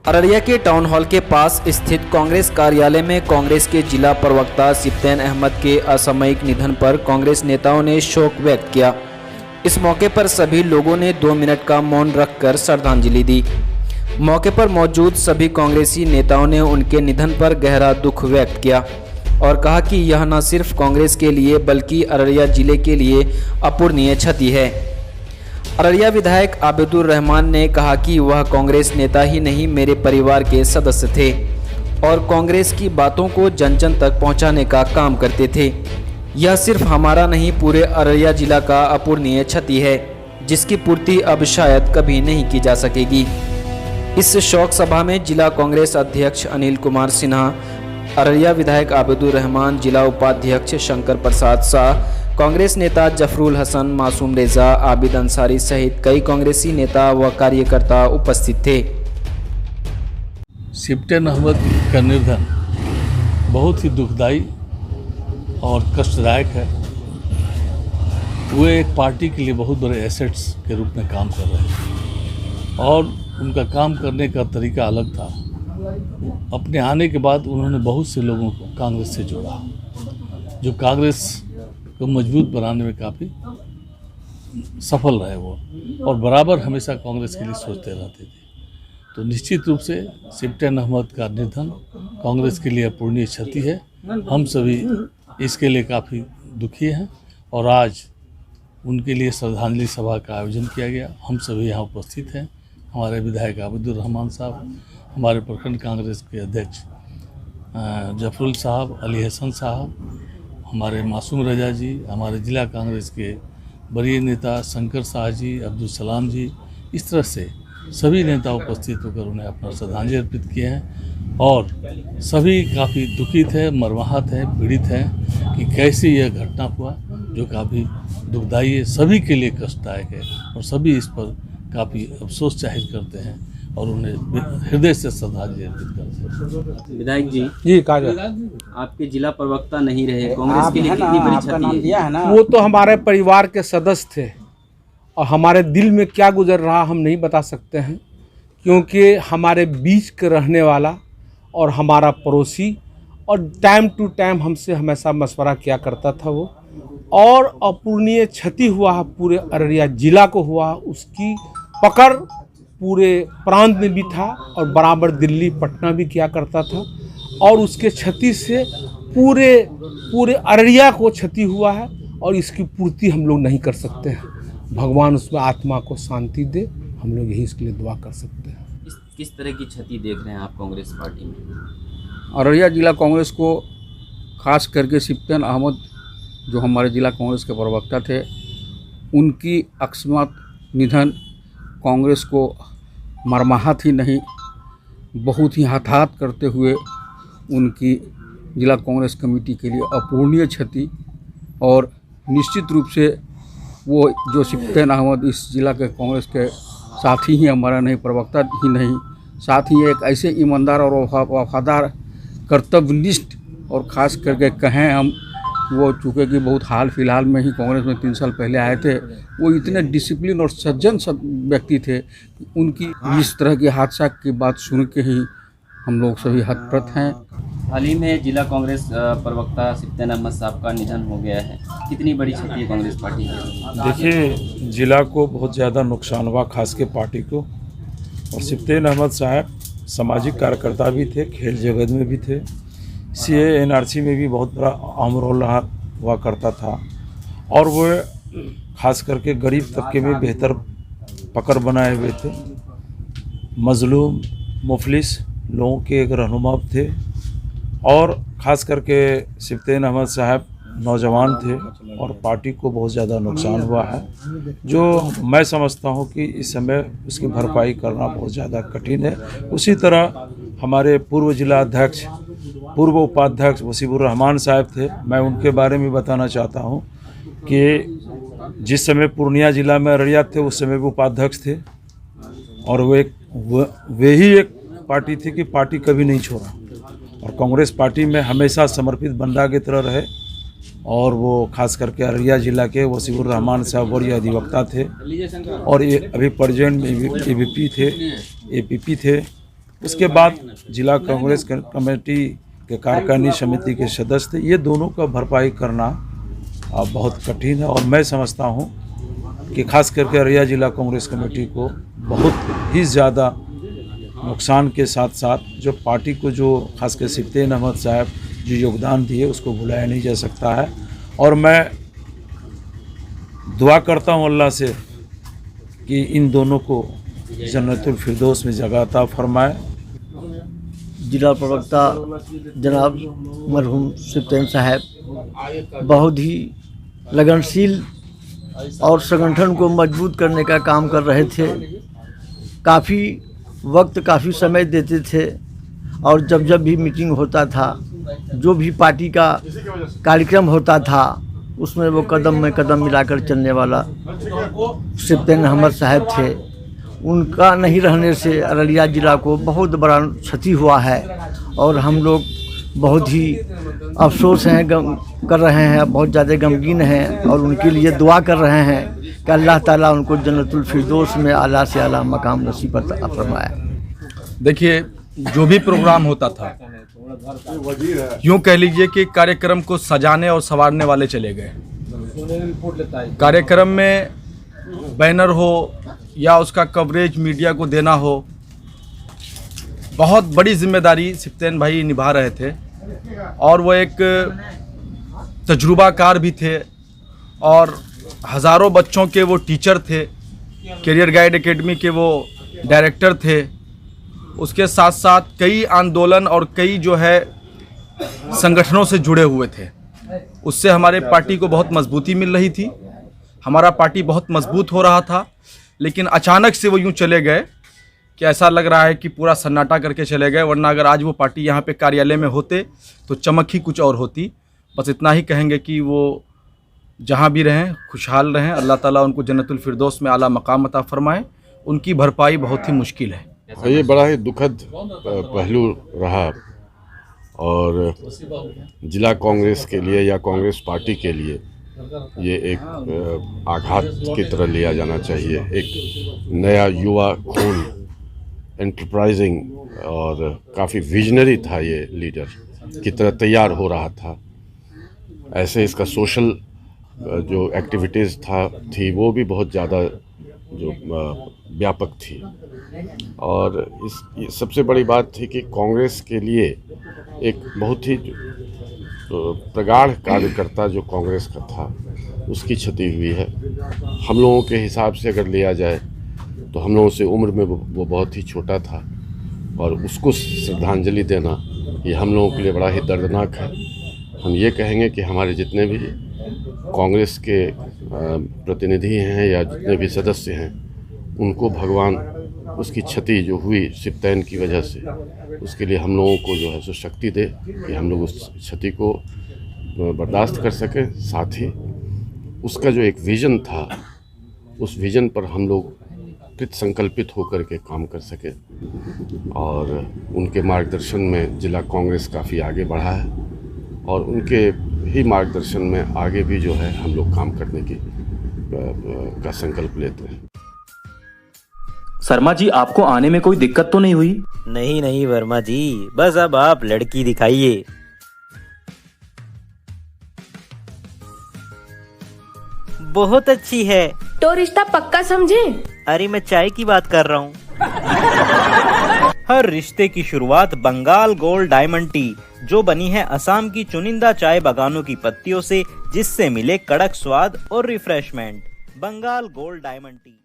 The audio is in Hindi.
अररिया के टाउन हॉल के पास स्थित कांग्रेस कार्यालय में कांग्रेस के जिला प्रवक्ता सिप्तेन अहमद के असामयिक निधन पर कांग्रेस नेताओं ने शोक व्यक्त किया। इस मौके पर सभी लोगों ने 2 मिनट का मौन रखकर श्रद्धांजलि दी। मौके पर मौजूद सभी कांग्रेसी नेताओं ने उनके निधन पर गहरा दुख व्यक्त किया और कहा कि यह न सिर्फ कांग्रेस के लिए बल्कि अररिया जिले के लिए अपूरणीय क्षति है। अररिया विधायक आबिदुर रहमान ने कहा कि वह कांग्रेस नेता ही नहीं मेरे परिवार के सदस्य थे और कांग्रेस की बातों को जन जन तक पहुंचाने का काम करते थे। यह सिर्फ हमारा नहीं पूरे अररिया जिला का अपूरणीय क्षति है जिसकी पूर्ति अब शायद कभी नहीं की जा सकेगी। इस शोक सभा में जिला कांग्रेस अध्यक्ष अनिल कुमार सिन्हा, अररिया विधायक आबिदुर रहमान, जिला उपाध्यक्ष शंकर प्रसाद शाह, कांग्रेस नेता जफरुल हसन, मासूम रेजा, आबिद अंसारी सहित कई कांग्रेसी नेता व कार्यकर्ता उपस्थित थे। सिप्तेन अहमद का निधन बहुत ही दुखदाई और कष्टदायक है। वे एक पार्टी के लिए बहुत बड़े एसेट्स के रूप में काम कर रहे हैं और उनका काम करने का तरीका अलग था। अपने आने के बाद उन्होंने बहुत से लोगों को कांग्रेस से जोड़ा, जो कांग्रेस को मजबूत बनाने में काफ़ी सफल रहे वो, और बराबर हमेशा कांग्रेस के लिए सोचते रहते थे। तो निश्चित रूप से सिप्तेन अहमद का निधन कांग्रेस के लिए अपूरणीय क्षति है। हम सभी इसके लिए काफ़ी दुखी हैं और आज उनके लिए श्रद्धांजलि सभा का आयोजन किया गया। हम सभी यहाँ उपस्थित हैं। हमारे विधायक आबिदुर रहमान साहब, हमारे प्रखंड कांग्रेस के अध्यक्ष जफरुल साहब, अली हसन साहब, हमारे मासूम रजा जी, हमारे जिला कांग्रेस के वरीय नेता शंकर शाह जी, अब्दुल सलाम जी, इस तरह से सभी नेता उपस्थित होकर उन्हें अपना श्रद्धांजलि अर्पित किए हैं और सभी काफ़ी दुखित हैं, मर्माहत हैं, पीड़ित हैं कि कैसे यह घटना हुआ, जो काफ़ी दुखदाई है, सभी के लिए कष्टदायक है और सभी इस पर काफ़ी अफसोस जाहिर करते हैं और उन्हें हृदय से श्रद्धांजलि अर्पित करते हैं। विधायक जी काजा, आपके जिला प्रवक्ता नहीं रहे, कांग्रेस के लिए कितनी बड़ी क्षति है? वो तो हमारे परिवार के सदस्य थे और हमारे दिल में क्या गुजर रहा हम नहीं बता सकते हैं, क्योंकि हमारे बीच के रहने वाला और हमारा पड़ोसी और टाइम टू टाइम हमसे हमेशा मशवरा किया करता था वो, और अपूरणीय क्षति हुआ पूरे अररिया जिला को हुआ। उसकी पकड़ पूरे प्रांत में भी था और बराबर दिल्ली पटना भी किया करता था और उसके क्षति से पूरे अररिया को क्षति हुआ है और इसकी पूर्ति हम लोग नहीं कर सकते हैं। भगवान उसमें आत्मा को शांति दे, हम लोग यही इसके लिए दुआ कर सकते हैं। किस तरह की क्षति देख रहे हैं आप कांग्रेस पार्टी में? अररिया जिला कांग्रेस को खास करके सिप्तेन अहमद जो हमारे जिला कांग्रेस के प्रवक्ता थे, उनकी अकस्मात निधन कांग्रेस को मर्माहत ही नहीं बहुत ही हताहत करते हुए उनकी जिला कांग्रेस कमेटी के लिए अपूरणीय क्षति, और निश्चित रूप से वो जो सिप्तेन अहमद इस जिला के कांग्रेस के साथी ही हमारा नहीं, प्रवक्ता ही नहीं, साथ ही एक ऐसे ईमानदार और वफादार कर्तव्यनिष्ठ और ख़ास करके कहें हम, वो चूँकि कि बहुत हाल फिलहाल में ही कांग्रेस में 3 साल पहले आए थे, वो इतने डिसिप्लिन और सज्जन व्यक्ति थे। उनकी इस तरह के हादसा की बात सुन के ही हम लोग सभी हतप्रत हैं। हाल ही में जिला कांग्रेस प्रवक्ता सिप्तेन अहमद साहब का निधन हो गया है, कितनी बड़ी क्षति है कांग्रेस पार्टी की? देखिए, जिला को बहुत ज़्यादा नुकसान हुआ, खास के पार्टी को। और सिप्तेन अहमद साहब सामाजिक कार्यकर्ता भी थे, खेल जगत में भी थे, CAA NRC में भी बहुत बड़ा अहम रोल हुआ करता था और वो खास करके गरीब तबके में बेहतर पकड़ बनाए हुए थे। मजलूम मुफलिस लोगों के एक रहनुमा थे और ख़ास करके सिप्तेन अहमद साहब नौजवान थे और पार्टी को बहुत ज़्यादा नुकसान हुआ है, जो मैं समझता हूं कि इस समय उसकी भरपाई करना बहुत ज़्यादा कठिन है। उसी तरह हमारे पूर्व जिला अध्यक्ष, पूर्व उपाध्यक्ष वसीबुर रहमान साहब थे। मैं उनके बारे में बताना चाहता हूं कि जिस समय पूर्णिया जिला में अररिया थे उस समय वो उपाध्यक्ष थे और वे ही एक पार्टी थी कि पार्टी कभी नहीं छोड़ा और कांग्रेस पार्टी में हमेशा समर्पित बंदा की तरह रहे और वो खास करके अररिया जिला के वसीबुर रहमान साहब वरीय अधिवक्ता थे और ये अभी प्रेजेंट में AVP थे, APP थे उसके बाद जिला कांग्रेस कमेटी के कार्यकारिणी समिति के सदस्य थे। ये दोनों का भरपाई करना बहुत कठिन है और मैं समझता हूँ कि खास करके अररिया जिला कांग्रेस कमेटी को बहुत ही ज़्यादा नुकसान के साथ साथ जो पार्टी को जो खासकर सिप्तेन अहमद साहब जो योगदान दिए उसको भुलाया नहीं जा सकता है। और मैं दुआ करता हूँ अल्लाह से कि इन दोनों को जन्नतुल फिरदौस में जगह अता फरमाए। जिला प्रवक्ता जनाब मरहूम सिप्तेन साहब बहुत ही लगनशील और संगठन को मजबूत करने का काम कर रहे थे। काफ़ी वक्त काफ़ी समय देते थे और जब जब भी मीटिंग होता था, जो भी पार्टी का कार्यक्रम होता था, उसमें वो कदम में कदम मिलाकर चलने वाला सिप्तेन अहमद साहब थे। उनका नहीं रहने से अररिया ज़िला को बहुत बड़ा क्षति हुआ है और हम लोग बहुत ही अफसोस हैं, कर रहे हैं, बहुत ज़्यादा गमगीन हैं और उनके लिए दुआ कर रहे हैं कि अल्लाह ताला उनको जन्नतुल फिरदौस में आला से आला मकाम नसीब अता फरमाए। देखिए, जो भी प्रोग्राम होता था, यूँ कह लीजिए कि कार्यक्रम को सजाने और संवारने वाले चले गए। कार्यक्रम में बैनर हो या उसका कवरेज मीडिया को देना हो, बहुत बड़ी जिम्मेदारी सिप्तेन भाई निभा रहे थे और वो एक तजुर्बाकार भी थे और हज़ारों बच्चों के वो टीचर थे, करियर गाइड एकेडमी के वो डायरेक्टर थे। उसके साथ साथ कई आंदोलन और कई जो है संगठनों से जुड़े हुए थे। उससे हमारे पार्टी को बहुत मजबूती मिल रही थी, हमारा पार्टी बहुत मजबूत हो रहा था। लेकिन अचानक से वो यूँ चले गए कि ऐसा लग रहा है कि पूरा सन्नाटा करके चले गए, वरना अगर आज वो पार्टी यहाँ पे कार्यालय में होते तो चमक ही कुछ और होती। बस इतना ही कहेंगे कि वो जहाँ भी रहें खुशहाल रहें, अल्लाह ताला उनको जन्नतुल फिरदौस में आला मकाम अता फरमाए। उनकी भरपाई बहुत ही मुश्किल है। ये बड़ा ही दुखद पहलू रहा और जिला कांग्रेस के लिए या कांग्रेस पार्टी के लिए ये एक आघात की तरह लिया जाना चाहिए। एक नया युवा खून, एंटरप्राइजिंग और काफ़ी विजनरी था, ये लीडर की तरह तैयार हो रहा था। ऐसे इसका सोशल जो एक्टिविटीज़ थी वो भी बहुत ज़्यादा जो व्यापक थी। और ये सबसे बड़ी बात थी कि कांग्रेस के लिए एक बहुत ही प्रगाढ़ कार्यकर्ता जो कांग्रेस का था उसकी क्षति हुई है। हम लोगों के हिसाब से अगर लिया जाए तो हम लोगों से उम्र में वो बहुत ही छोटा था और उसको श्रद्धांजलि देना ये हम लोगों के लिए बड़ा ही दर्दनाक है। हम ये कहेंगे कि हमारे जितने भी कांग्रेस के प्रतिनिधि हैं या जितने भी सदस्य हैं, उनको भगवान उसकी क्षति जो हुई सिप्तेन की वजह से, उसके लिए हम लोगों को जो है सो शक्ति दे कि हम लोग उस क्षति को बर्दाश्त कर सकें। साथ ही उसका जो एक विज़न था, उस विज़न पर हम लोग कृत संकल्पित होकर के काम कर सके और उनके मार्गदर्शन में जिला कांग्रेस काफ़ी आगे बढ़ा है और उनके ही मार्गदर्शन में आगे भी जो है हम लोग काम करने की का संकल्प लेते हैं। शर्मा जी, आपको आने में कोई दिक्कत तो नहीं हुई? नहीं नहीं वर्मा जी, बस अब आप लड़की दिखाइए। बहुत अच्छी है। तो रिश्ता पक्का समझे? अरे मैं चाय की बात कर रहा हूँ। हर रिश्ते की शुरुआत बंगाल गोल्ड डायमंड टी, जो बनी है असम की चुनिंदा चाय बागानों की पत्तियों से, जिससे मिले कड़क स्वाद और refreshment. Bengal gold diamond T.